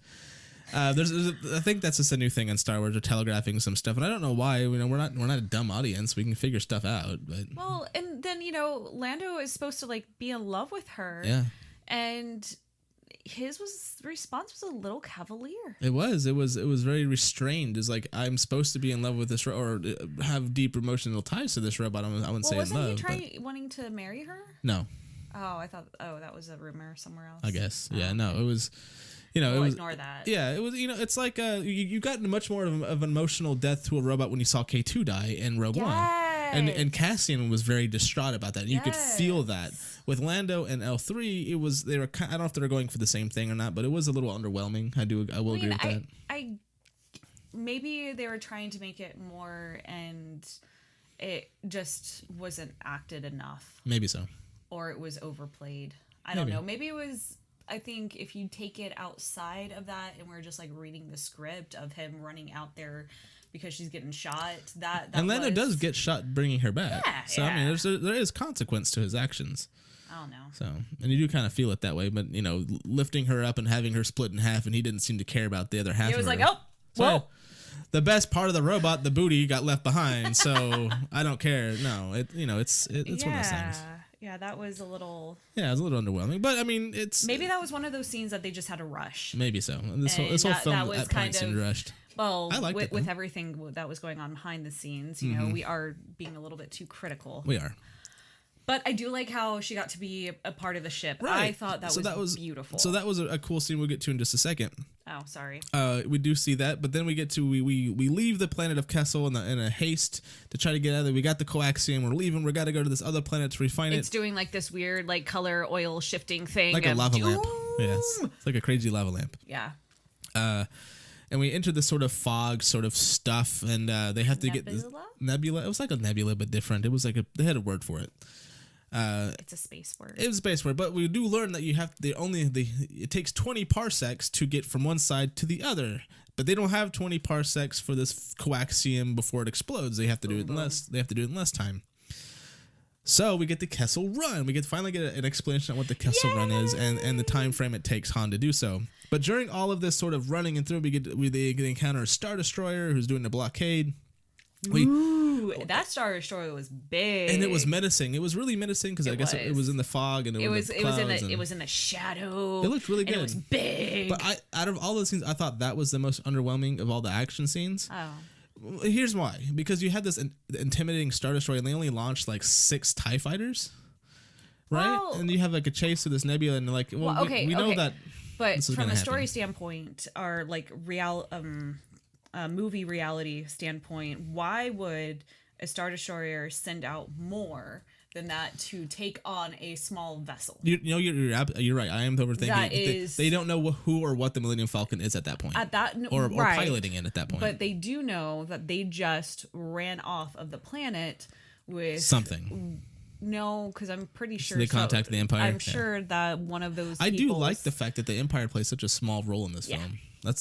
I think that's just a new thing on Star Wars, or telegraphing some stuff, and I don't know why. You know, we're not a dumb audience. We can figure stuff out. But
and then Lando is supposed to like be in love with her.
Yeah.
And his response was a little cavalier.
It was very restrained. It's like, I'm supposed to be in love with this or have deep emotional ties to this robot. I wouldn't say in love.
Wasn't he wanting to marry her?
No.
Oh, I thought. Oh, that was a rumor somewhere else.
I guess. Yeah. No, it was. It was.
Ignore that.
Yeah, it was. It's like you got much more of an emotional death to a robot when you saw K2 die in Rogue One, and Cassian was very distraught about that. And you could feel that with Lando and L3. It was they were. I don't know if they were going for the same thing or not, but it was a little underwhelming. I will agree with that.
Maybe they were trying to make it more, and it just wasn't acted enough.
Maybe so.
Or it was overplayed. I don't know. Maybe it was. I think if you take it outside of that, and we're just like reading the script of him running out there because she's getting shot. And
Lando does get shot, bringing her back.
Yeah,
so I mean, there is consequence to his actions.
I don't know.
So, and you do kind of feel it that way, but lifting her up and having her split in half, and he didn't seem to care about the other half.
He was
of her.
like, oh, well.
The best part of the robot, the booty, got left behind. So I don't care. No, it's one of those things.
Yeah, that was a little.
Yeah, it was a little underwhelming, but I mean,
maybe that was one of those scenes that they just had to rush.
Maybe so. This whole film at points seemed rushed.
Well,
I liked it,
with everything that was going on behind the scenes, we are being a little bit too critical.
We are.
But I do like how she got to be a part of the ship. Right. I thought that was beautiful.
So that was a cool scene we'll get to in just a second.
Oh, sorry.
We do see that, but then we get to we leave the planet of Kessel in a haste to try to get out of there. We got the coaxium. We're leaving. We got to go to this other planet to refine it.
It's doing like this weird like color oil shifting thing,
like a lava lamp. Yes, it's like a crazy lava lamp.
Yeah.
And we enter this sort of fog sort of stuff, and they have to get this nebula. It was like a nebula, but different. It was like they had a word for it.
It's a space word.
It was a space word, but we do learn that it takes 20 parsecs to get from one side to the other, but they don't have 20 parsecs for this coaxium before it explodes. They have to do it in less. They have to do it in less time. So we get the Kessel Run. We finally get an explanation on what the Kessel Run is and the time frame it takes Han to do so. But during all of this sort of running and through, they encounter a Star Destroyer who's doing a blockade.
That Star Destroyer was big,
and it was menacing. It was really menacing because I guess it was in the fog and it was
in the shadow.
It looked really good.
And it was big.
But out of all those scenes, I thought that was the most underwhelming of all the action scenes.
Oh,
here's why: because you had this intimidating Star Destroyer, and they only launched like 6 TIE fighters, right?
Well,
and you have like a chase through this nebula, and like, we know that.
But from a story standpoint, or like movie reality standpoint, why would a Star Destroyer send out more than that to take on a small vessel?
You're right. I am overthinking. They don't know who or what the Millennium Falcon is at that point. Or piloting it at that point.
But they do know that they just ran off of the planet with
something.
No, because I'm pretty sure
they contacted the Empire.
I'm sure that one of those.
I do like the fact that the Empire plays such a small role in this film. That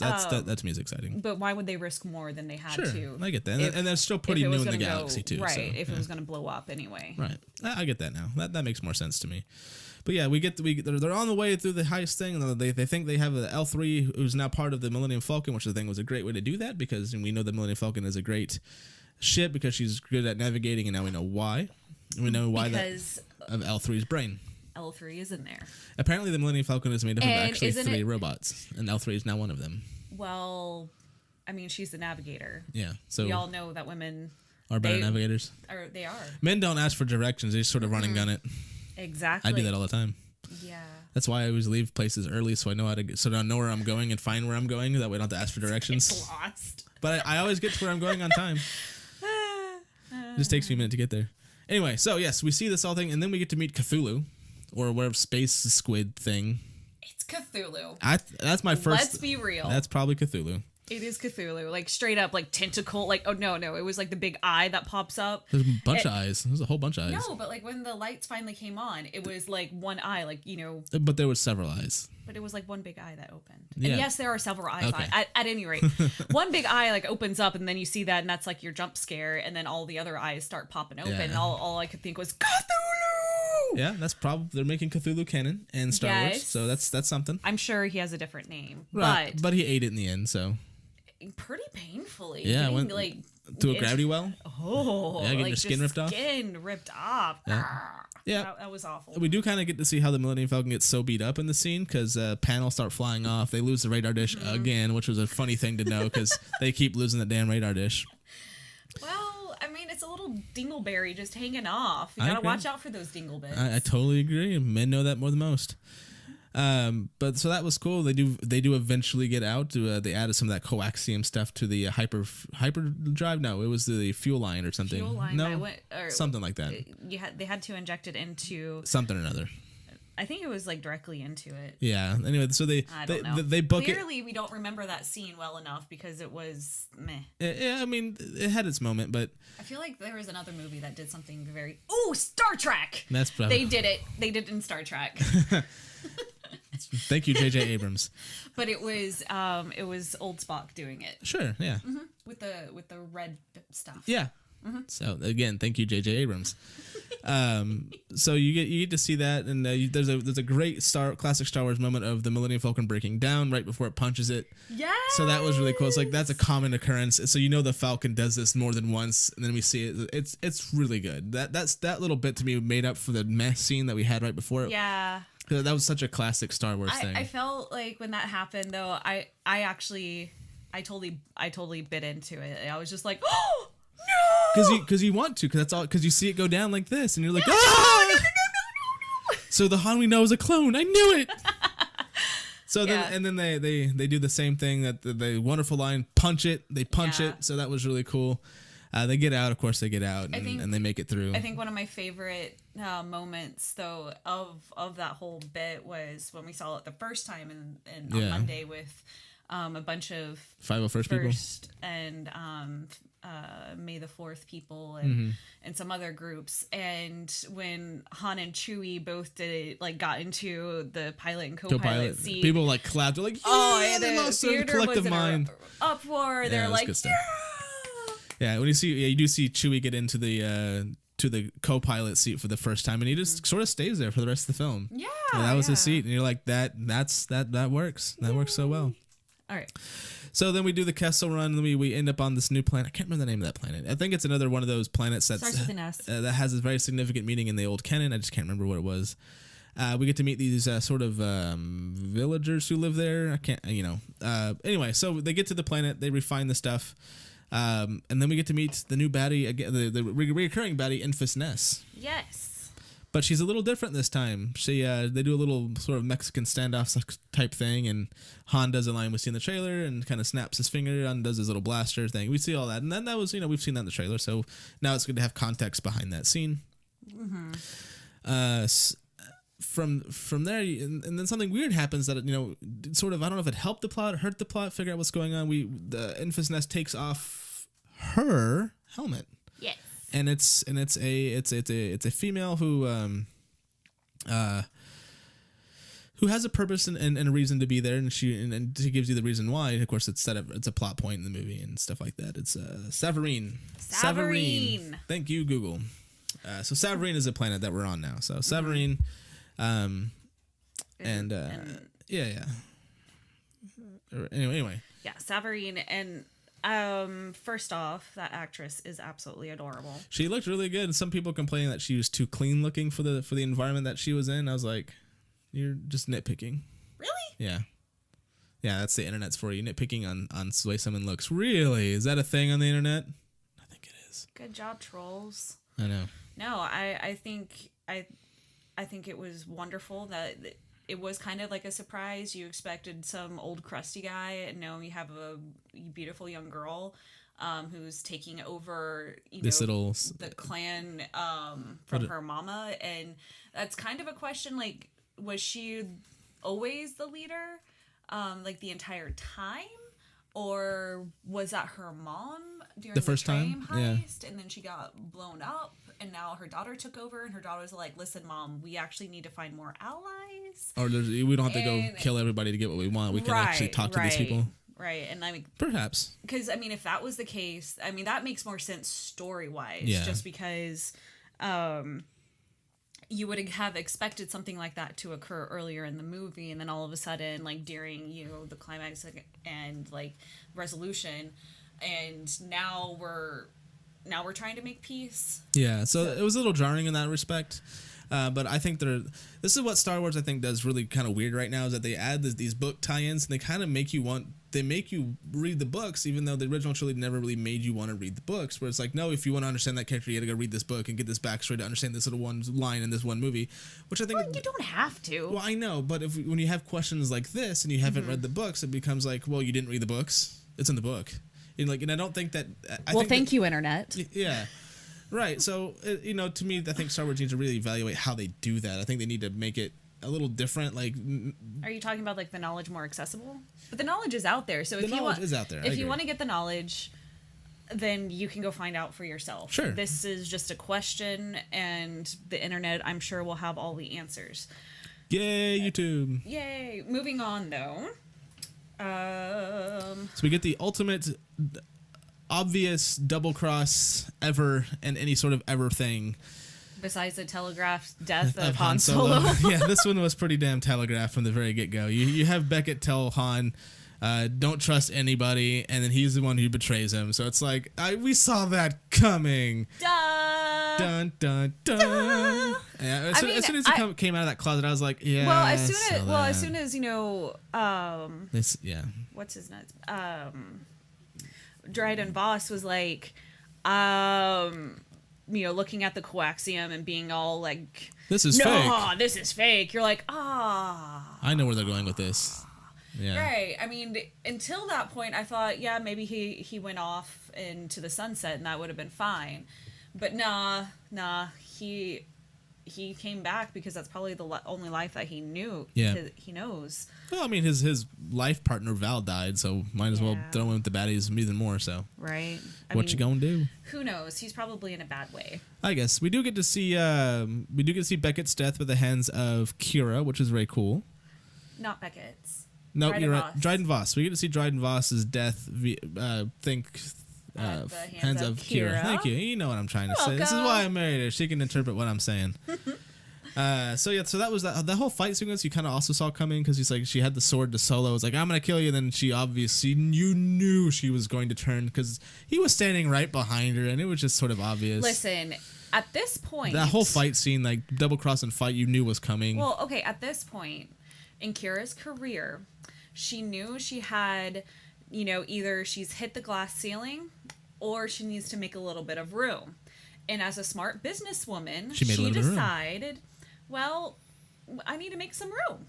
to me is exciting.
But why would they risk more than they had to?
I get that, and they're still pretty new in the galaxy too.
Right,
so,
if it was going to blow up anyway.
Right, I get that now. That makes more sense to me. But yeah, they're on the way through the heist thing, and they think they have the L3, who's now part of the Millennium Falcon, which I think was a great way to do that because we know the Millennium Falcon is a great ship because she's good at navigating, and now we know why. We know why because of L3's brain.
L3 is in there.
Apparently, the Millennium Falcon is made up of actually 3 robots, and L3 is now one of them.
Well, I mean, she's the navigator.
Yeah, so
we all know that women
are better navigators.
They are.
Men don't ask for directions; they just sort of run and gun it.
Exactly.
I do that all the time.
Yeah.
That's why I always leave places early, so I know I know where I'm going and find where I'm going. That way, I don't have to ask for directions.
It's lost.
But I always get to where I'm going on time. It just takes me a minute to get there. Anyway, so yes, we see this whole thing, and then we get to meet Cthulhu, or whatever space squid thing.
It's Cthulhu.
That's my first.
Let's be real.
That's probably Cthulhu.
It is Cthulhu, like straight up, like tentacle. Like, oh no, it was like the big eye that pops up.
There's a bunch of eyes. There's a whole bunch of eyes.
No, but like when the lights finally came on, it was like one eye, like
But there was several eyes.
But it was like one big eye that opened.
Yeah.
And yes, there are several eyes. Okay. At any rate, one big eye like opens up, and then you see that, and that's like your jump scare, and then all the other eyes start popping open. Yeah. And all I could think was Cthulhu.
Yeah, that's probably they're making Cthulhu canon and Star Wars, so that's something.
I'm sure he has a different name,
right? But he ate it in the end, so.
Pretty painfully.
Yeah, went
like
to a gravity well.
Oh,
yeah, getting your skin ripped off.
Skin ripped off.
Yeah,
that was awful.
We do kind of get to see how the Millennium Falcon gets so beat up in the scene because panels start flying off. They lose the radar dish again, which was a funny thing to know because they keep losing the damn radar dish.
Well, I mean, it's a little dingleberry just hanging off. You gotta watch out for those dinglebits.
I totally agree. Men know that more than most. But so that was cool. They do eventually get out. They added some of that coaxium stuff to the hyper drive. No, it was the fuel line or something.
Fuel line.
No, something like that.
They had to inject it into
something or another.
I think it was like directly into it.
Yeah. Anyway, so they book
Clearly, we don't remember that scene well enough because it was meh.
Yeah, I mean, it had its moment, but
I feel like there was another movie that did something very. Oh, Star Trek.
That's probably...
They did it. They did it in Star Trek.
Thank you, J.J. Abrams.
But it was old Spock doing it.
Sure, yeah.
Mm-hmm. With the red stuff.
Yeah. Mm-hmm. So again, thank you, J.J. Abrams. So you get to see that, and there's a great classic Star Wars moment of the Millennium Falcon breaking down right before it punches it.
Yeah.
So that was really cool. It's like that's a common occurrence. So the Falcon does this more than once, and then we see it. It's really good. That little bit to me made up for the mess scene that we had right before it.
Yeah.
That was such a classic Star Wars thing.
I felt like when that happened, though, I totally bit into it. I was just like, oh,
Because you want to, because that's all. Because you see it go down like this, and you're like, ah! No. So the Han we know is a clone. I knew it. So then they do the same thing, that the wonderful line, punch it. They punch it. So that was really cool. They get out, of course they get out, and they make it through.
I think one of my favorite moments, though, of that whole bit was when we saw it the first time on Monday with a bunch of
501st people
and May the 4th people and some other groups. And when Han and Chewie both got into the pilot and co-pilot seat,
people like clapped. They're like, yeah, they lost their collective mind.
Uproar. They're like, yeah.
Yeah, when you do see Chewie get into the co-pilot seat for the first time, and he just sort of stays there for the rest of the film.
Yeah,
and that was his seat, and you're like, that works. That works so well.
All right.
So then we do the Kessel Run, and we end up on this new planet. I can't remember the name of that planet. I think it's another one of those planets that
starts with an S.
That has a very significant meaning in the old canon. I just can't remember what it was. We get to meet these sort of villagers who live there. I can't, Anyway, so they get to the planet, they refine the stuff. And then we get to meet the new baddie again, the recurring baddie, Enfys Nest.
Yes.
But she's a little different this time. They do a little sort of Mexican standoff type thing, and Han does a line we see in the trailer and kind of snaps his finger and does his little blaster thing. We see all that, and then that was, we've seen that in the trailer, so now it's good to have context behind that scene. Mm-hmm. From there, and then something weird happens that sort of, I don't know if it helped the plot, hurt the plot, figure out what's going on. The Enfys Nest takes off her helmet.
Yes.
And it's a female who has a purpose and a reason to be there, and she gives you the reason why. And of course, it's a plot point in the movie and stuff like that. It's Savareen. Thank you, Google. So Savareen is a planet that we're on now. So Savareen, Anyway.
Yeah, Savareen, and first off, that actress is absolutely adorable.
She looked really good, and some people complaining that she was too clean looking for the environment that she was in. I was like, you're just nitpicking.
Really?
Yeah. Yeah, that's the internet's for you. Nitpicking on the way someone looks. Really? Is that a thing on the internet? I think it is.
Good job, trolls.
I know.
No, I think it was wonderful that it was kind of like a surprise. You expected some old crusty guy, and now you have a beautiful young girl who's taking over the clan from her mama. And that's kind of a question, like, was she always the leader like the entire time? Or was that her mom during the first time heist? Yeah. And then she got blown up, and now her daughter took over, and her daughter's like, listen, Mom, we actually need to find more allies.
Or we don't have to go kill everybody to get what we want. We can actually talk to these people.
Right. And I mean,
perhaps.
Because, I mean, if that was the case, I mean, that makes more sense story-wise.
Yeah.
Just because you would have expected something like that to occur earlier in the movie, and then all of a sudden, like, during, the climax and, like, resolution, and now we're trying to make peace.
Yeah, so it was a little jarring in that respect. But I think this is what Star Wars, I think, does really kind of weird right now, is that they add these book tie-ins, and they kind of make you read the books, even though the original trilogy never really made you want to read the books, where it's like, no, if you want to understand that character, you gotta go read this book and get this backstory to understand this little one line in this one movie, which I think...
Well, you don't have to.
Well, I know, but when you have questions like this, and you haven't read the books, it becomes like, well, you didn't read the books. It's in the book. And I don't think that...
Thank you, Internet.
Yeah. Right. So, to me, I think Star Wars needs to really evaluate how they do that. I think they need to make it a little different. Like,
are you talking about, like, the knowledge more accessible? But the knowledge is out there. So
if you want
to get the knowledge, then you can go find out for yourself.
Sure.
This is just a question, and the Internet, I'm sure, will have all the answers.
Yay, YouTube.
Yay. Moving on, though.
So we get the ultimate obvious double cross ever and any sort of ever thing.
Besides the telegraphed death of Han Solo.
Yeah, this one was pretty damn telegraphed from the very get-go. You have Beckett tell Han, don't trust anybody, and then he's the one who betrays him. So it's like, we saw that coming.
Duh.
Dun, dun, dun. Duh. Yeah, as soon as he came out of that closet, I was like, yeah.
Well, as soon as
this, yeah.
What's his nuts? Dryden Voss was like, looking at the coaxium and being all like,
this is fake.
This is fake. You're like, I
know where they're going with this. Yeah.
Right. I mean, until that point, I thought, yeah, maybe he went off into the sunset and that would have been fine. But nah, he came back because that's probably the only life that he knew.
Yeah.
He knows.
Well, I mean, his life partner Val died, so might as well throw in with the baddies even more. So.
Right.
What you gonna do?
Who knows? He's probably in a bad way.
I guess we do get to see Beckett's death with the hands of Kira, which is very cool.
Not Beckett's.
No, you're right. Dryden Voss. We get to see Dryden Voss's death. Hands of Kira. Thank you. You know what I'm trying to say. This is why I married her. She can interpret what I'm saying. So that was that whole fight sequence. You kind of also saw coming because he's like, she had the sword to Solo. It was like, I'm gonna kill you. And then she obviously, you knew she was going to turn because he was standing right behind her, and it was just sort of obvious.
Listen, at this point,
that whole fight scene, like double cross and fight, you knew was coming.
Well, okay, at this point in Kira's career, she knew she had, either she's hit the glass ceiling or she needs to make a little bit of room. And as a smart businesswoman, she decided, well, I need to make some room.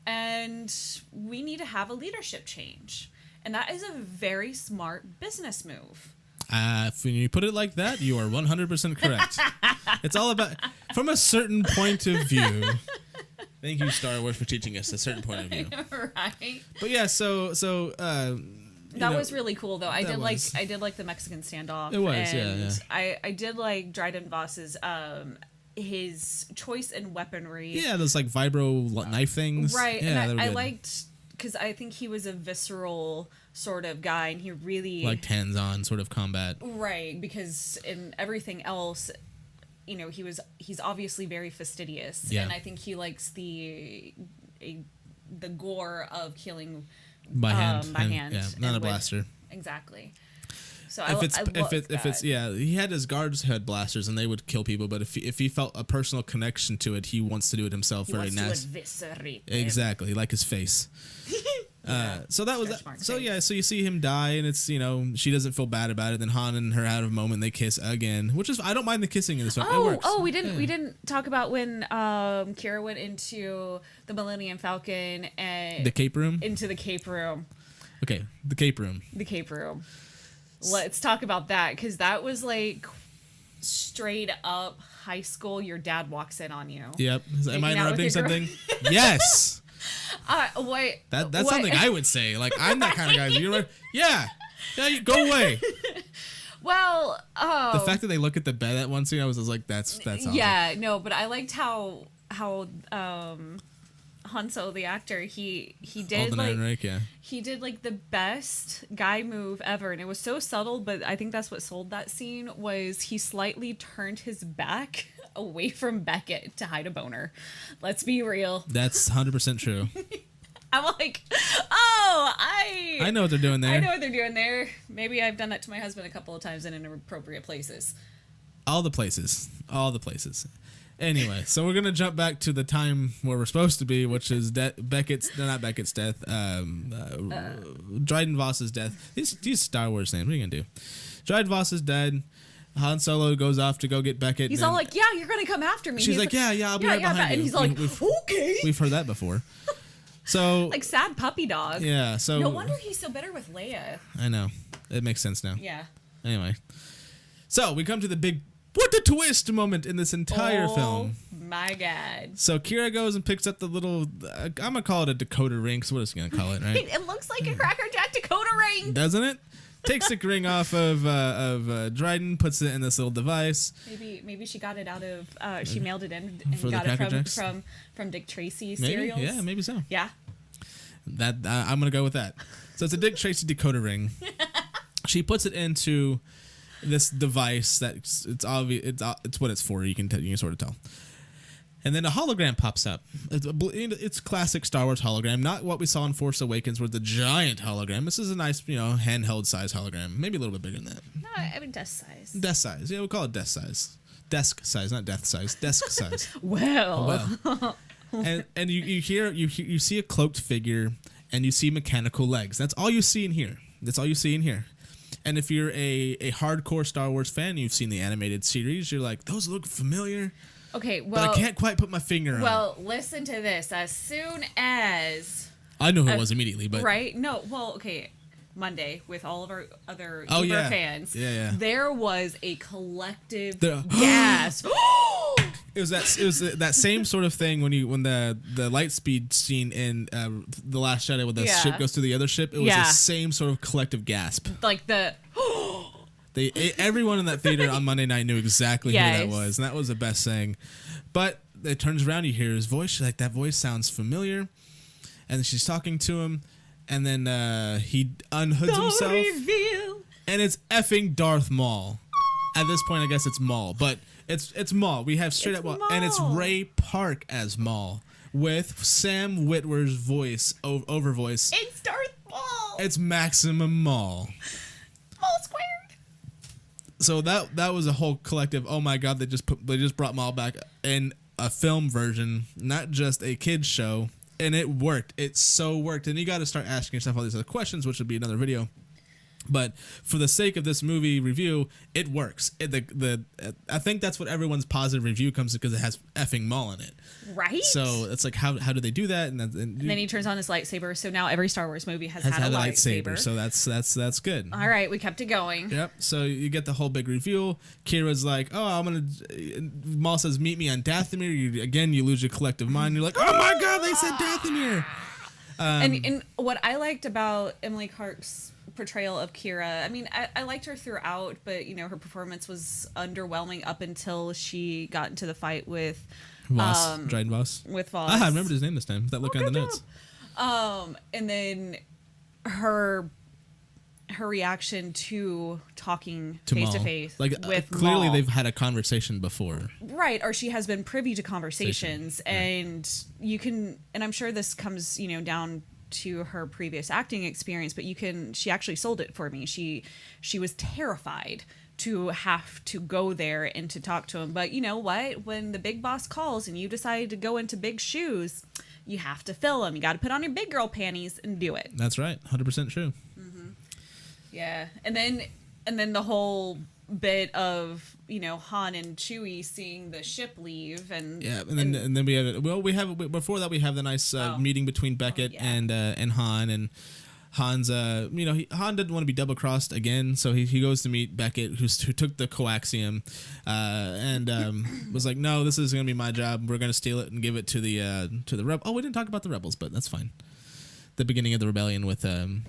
And we need to have a leadership change. And that is a very smart business move.
When you put it like that, you are 100% correct. It's all about, from a certain point of view. Thank you, Star Wars, for teaching us a certain point of view.
Right.
But yeah, so
that was really cool, though. I did like the Mexican standoff.
It was,
and
yeah.
I did like Dryden Voss's his choice in weaponry.
Yeah, those like vibro knife things.
Right,
yeah,
and I liked, because I think he was a visceral sort of guy, and he really
liked hands-on sort of combat.
Right, because in everything else, he's obviously very fastidious, and I think he likes the gore of killing by hand,
yeah, not a blaster.
Exactly. So
if it's he had his guards had blasters and they would kill people, but if he felt a personal connection to it, he wants to do it himself. Very nasty. Exactly, like his face. So that was that. So yeah, so you see him die, and it's she doesn't feel bad about it. Then Han and her out of moment, they kiss again, which is I don't mind the kissing in this one. It works.
We didn't talk about when Kira went into the Millennium Falcon and
the cape room.
Into the cape room.
Okay, the cape room.
The cape room. Let's talk about that, because that was like straight up high school. Your dad walks in on you.
Yep. Am I interrupting something? Yes.
Wait.
That's something I would say. Like, I'm that kind of guy. You're like, yeah, you go away.
Well,
the fact that they look at the bed at one scene, I was like, that's awesome.
Yeah, no, but I liked how Hanso, the actor, he did he did like the best guy move ever, and it was so subtle, but I think that's what sold that scene. Was he slightly turned his back away from Beckett to hide a boner. Let's be real.
That's 100% true.
I'm like, I
know what they're doing there.
I know what they're doing there. Maybe I've done that to my husband a couple of times and in inappropriate places.
All the places. Anyway, so we're gonna jump back to the time where we're supposed to be, which is Beckett's death. Dryden Voss's death. These Star Wars names. What are you gonna do? Dryden Voss is dead. Han Solo goes off to go get Beckett.
He's all like, "Yeah, you're gonna come after me."
She's like, "Yeah, I'll be right behind you."
And he's like, "Okay."
We've heard that before. So
like sad puppy dog.
Yeah. So
no wonder he's so bitter with Leia.
I know. It makes sense now.
Yeah.
Anyway, so we come to the big what the twist moment in this entire film.
My God.
So Kira goes and picks up the little, I'm going to call it a decoder ring. So what is he going to call it, right?
It looks like a Cracker Jack decoder ring.
Doesn't it? Takes the ring off of Dryden, puts it in this little device.
Maybe she got it out of, she mailed it in and got it from Dick Tracy cereals.
Yeah, maybe so.
Yeah.
I'm going to go with that. So it's a Dick Tracy decoder ring. She puts it into this device that it's obvious it's what it's for. You can sort of tell. And then a hologram pops up. It's classic Star Wars hologram, not what we saw in Force Awakens, where the giant hologram. This is a nice, handheld size hologram, maybe a little bit bigger than that.
No, I mean desk size.
Desk size, yeah, we'll call it desk size. Desk size, not death size. Desk size.
Well.
And you see a cloaked figure, and you see mechanical legs. That's all you see in here. And if you're a hardcore Star Wars fan, you've seen the animated series, you're like, those look familiar.
Okay, well,
but I can't quite put my finger on it.
Well, listen to this. As soon as
I know who it was immediately, but
right? No, well, okay. Monday with all of our other Uber fans.
Yeah.
There was a collective gasp.
It was that same sort of thing when the light speed scene in The Last Jedi, when the ship goes to the other ship. It was the same sort of collective gasp.
Like the.
Everyone in that theater on Monday night knew exactly who that was, and that was the best thing. But it turns around, you hear his voice. She's like, that voice sounds familiar, and she's talking to him, and then he unhoods himself, and it's effing Darth Maul. At this point, I guess it's Maul, but it's Maul. We have straight up Maul, and it's Ray Park as Maul with Sam Witwer's voice over voice.
It's Darth Maul.
It's Maximum Maul.
Maul squared.
So that was a whole collective. Oh my God! They just brought Maul back in a film version, not just a kids show, and it worked. It so worked. And you got to start asking yourself all these other questions, which would be another video. But for the sake of this movie review, it works. I think that's what everyone's positive review comes to, because it has effing Maul in it.
Right.
So it's like, how do they do that? And
then he turns on his lightsaber. So now every Star Wars movie has had a lightsaber.
So that's good.
All right, we kept it going.
Yep. So you get the whole big reveal. Kira's like, "Oh, Maul says, meet me on Dathomir." You lose your collective mind. You're like, "Oh my God, they said Dathomir."
And what I liked about Emily Clark's portrayal of Kira, I mean, I liked her throughout, but her performance was underwhelming up until she got into the fight with
Dryden Voss.
With Voss.
I remembered his name this time. That look on the notes.
And then her reaction to talking face to face with
clearly
Maul.
They've had a conversation before,
right? Or she has been privy to conversations, and you can, and I'm sure this comes down to her previous acting experience, but she actually sold it for me. She was terrified to have to go there and to talk to him, but you know what, when the big boss calls and you decide to go into big shoes, you have to fill them. You got to put on your big girl panties and do it.
That's right. 100% true.
Yeah. And then the whole bit of Han and Chewie seeing the ship leave, and
then we have before that we have the nice meeting between Beckett and Han, and Han's Han didn't want to be double crossed again, so he goes to meet Beckett, who took the coaxium, and was like, no, this is gonna be my job. We're gonna steal it and give it to the rebel. Oh, we didn't talk about the rebels, but that's fine. The beginning of the rebellion with whatever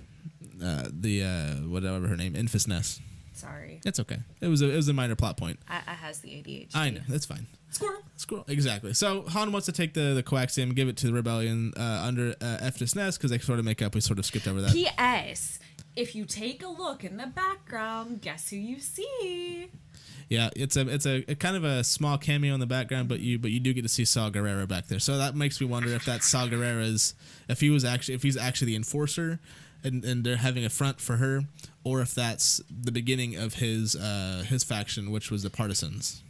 her name, Infus Ness.
Sorry.
It's okay. It was a minor plot point.
I has the ADHD.
I know. That's fine.
Squirrel.
Exactly. So Han wants to take the coaxium, give it to the rebellion under Infus Ness, because they sort of make up. We sort of skipped over that.
P.S. If you take a look in the background, guess who you see?
Yeah, it's a kind of a small cameo in the background, but you do get to see Saw Gerrera back there. So that makes me wonder if that's Saw Gerrera's, if he's actually the enforcer, and they're having a front for her, or if that's the beginning of his faction, which was the Partisans.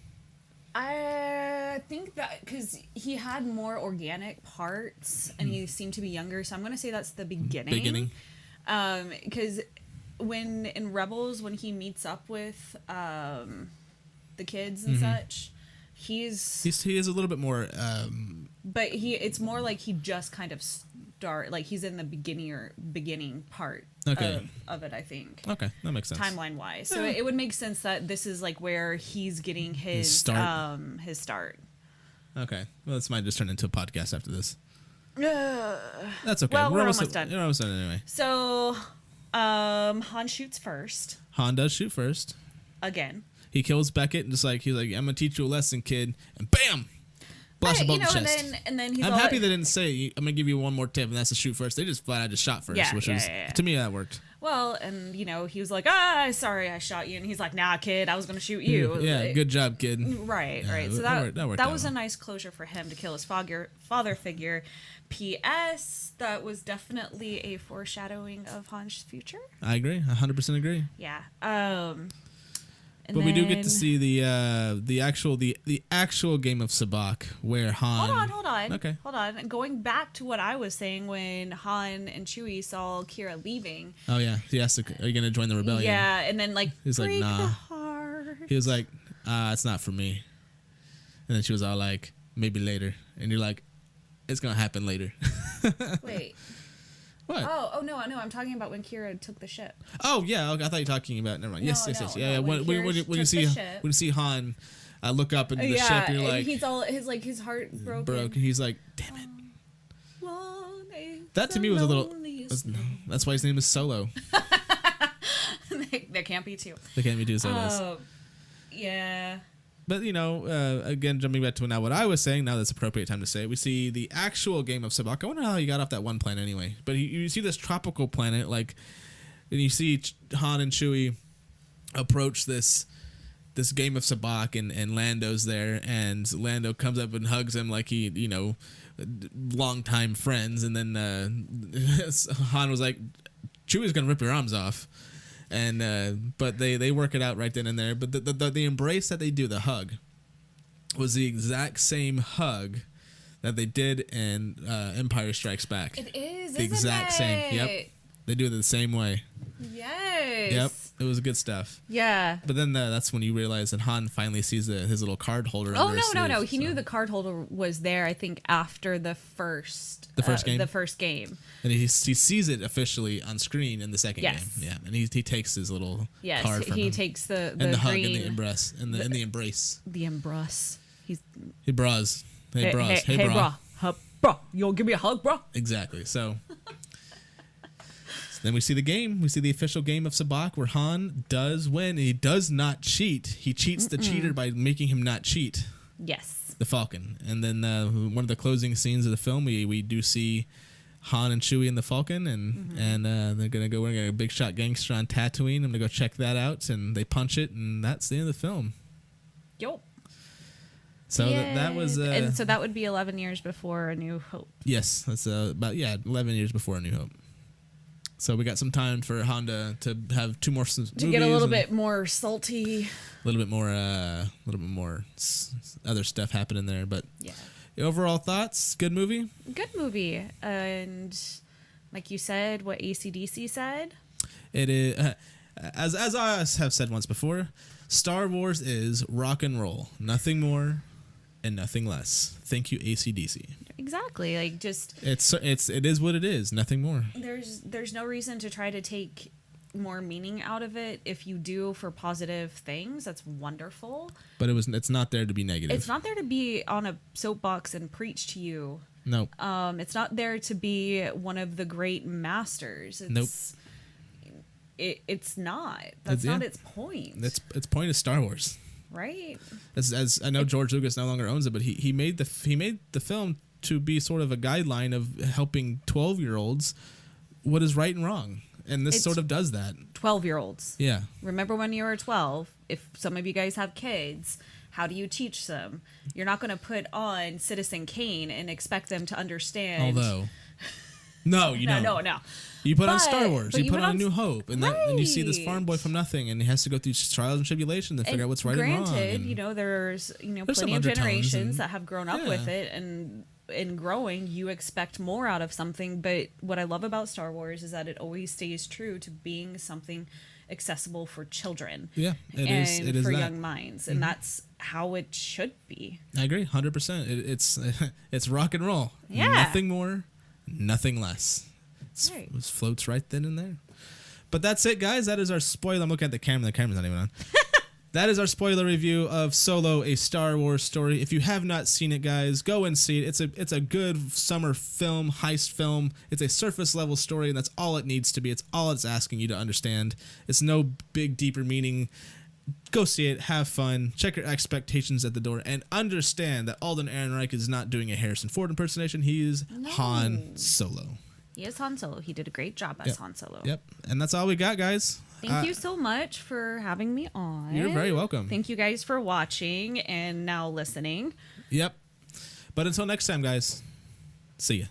I think that because he had more organic parts and he seemed to be younger, so I'm going to say that's the beginning. Because when in Rebels, when he meets up with the kids and such, he is a little bit more.
But
it's more like he just kind of like he's in the beginning part of it, I think.
Okay, that makes sense.
Timeline wise. So it would make sense that this is like where he's getting his start.
Okay. Well, this might just turn into a podcast after this. That's okay.
Well, we're almost done.
We're almost done anyway.
So Han shoots first.
Han does shoot first.
Again.
He kills Beckett and he's like, I'm gonna teach you a lesson, kid, and bam! Blast above the chest.
And then he's
I'm happy they didn't say, I'm going to give you one more tip, and that's to shoot first. They just flat out just shot first, to me, that worked.
Well, and, he was like, sorry I shot you. And he's like, nah, kid, I was going to shoot you.
Yeah, good job, kid.
Right. So that was a nice closure for him to kill his father figure. P.S. That was definitely a foreshadowing of Han's future.
I agree. 100% agree.
Yeah.
But we do get to see the actual game of Sabacc where Han.
Hold on.
Okay.
Hold on. Going back to what I was saying when Han and Chewie saw Kira leaving.
Oh yeah, he asked, "Are you gonna join the rebellion?"
Yeah, and then
he's like, "Nah."
the heart.
He was like, "It's not for me." And then she was all like, "Maybe later." And you're like, "It's gonna happen later."
Wait.
What?
Oh no, I'm talking about when Kira took the ship.
Oh yeah, okay, I thought you were talking about. Never mind. Yes. Yeah.
When
When you see Han look up into the ship, and you're like,
he's all his heart broken.
And he's like, "Damn it." That to me was a little. That's why his name is Solo.
There can't be two.
There can't be two Solos.
Oh, yeah.
But, again, jumping back to now what I was saying, now that's appropriate time to say it. We see the actual game of Sabacc. I wonder how he got off that one planet anyway. But you see this tropical planet, and you see Han and Chewie approach this game of Sabacc, and Lando's there, and Lando comes up and hugs him like he, longtime friends, and then Han was like, Chewie's gonna rip your arms off. And but they work it out right then and there. But the embrace that they do, the hug, was the exact same hug that they did in Empire Strikes Back.
It is
the exact same. Yep, they do it the same way.
Yes.
Yep, it was good stuff.
Yeah.
But then that's when you realize that Han finally sees his little card holder.
Oh no! He knew the card holder was there. I think after the first
game.
The first game.
And he sees it officially on screen in the second
yes.
game. Yeah, and he takes his little card from him.
He takes the
and the hug
green,
and the embrace and the embrace.
The embrace.
Hey bras. Hey bras. Hey
bra. Bro, you want to give me a hug, bro?
Exactly. So then we see the game. We see the official game of Sabacc where Han does win. He does not cheat. He cheats the cheater by making him not cheat.
Yes.
The Falcon. And then one of the closing scenes of the film, we do see Han and Chewie in the Falcon, and we're gonna get a big shot gangster on Tatooine. I'm gonna go check that out, and they punch it, and that's the end of the film.
Yup.
So that was,
and so that would be 11 years before A New Hope.
Yes, that's about 11 years before A New Hope. So we got some time for Honda to have two more movies.
To get a little bit more salty.
A little bit more other stuff happening there, but
yeah.
Overall thoughts? Good movie.
Good movie, and like you said, what AC/DC said.
It is, as I have said once before, Star Wars is rock and roll, nothing more and nothing less. Thank you, AC/DC.
Exactly, like just
it is what it is, nothing more.
There's no reason to try to take more meaning out of it. If you do for positive things, that's wonderful. But
it's not there to be negative.
It's not there to be on a soapbox and preach to you.
Nope.
It's not there to be one of the great masters.
Nope.
It's not. That's not its point.
Its point is Star Wars.
Right.
As I know, George Lucas no longer owns it, but he made the film to be sort of a guideline of helping 12-year-olds what is right and wrong. And this sort of does that.
12-year-olds.
Yeah.
Remember when you were 12, if some of you guys have kids, how do you teach them? You're not going to put on Citizen Kane and expect them to understand.
Although. No, you don't.
No.
You put on Star Wars. You put on A New Hope. And, and you see this farm boy from nothing, and he has to go through trials and tribulations to figure out what's right and wrong.
Granted, there's plenty of generations that have grown up with it, and in growing, you expect more out of something. But what I love about Star Wars is that it always stays true to being something accessible for children.
Yeah, it is
for
that.
Young minds, and that's how it should be.
I agree, 100%. It's rock and roll.
Yeah,
nothing more, nothing less.
Right.
It floats right then and there. But that's it, guys. That is our spoiler. I'm looking at the camera. The camera's not even on. That is our spoiler review of Solo, a Star Wars story. If you have not seen it, guys, go and see it. It's a good summer film, heist film. It's a surface level story, and that's all it needs to be. It's all it's asking you to understand. It's no big, deeper meaning. Go see it, have fun, check your expectations at the door, and understand that Alden Ehrenreich is not doing a Harrison Ford impersonation. He is Han Solo.
He is Han Solo. He did a great job as Han Solo.
Yep. And that's all we got, guys.
Thank you so much for having me on.
You're very welcome.
Thank you guys for watching and now listening.
Yep. But until next time, guys, see ya.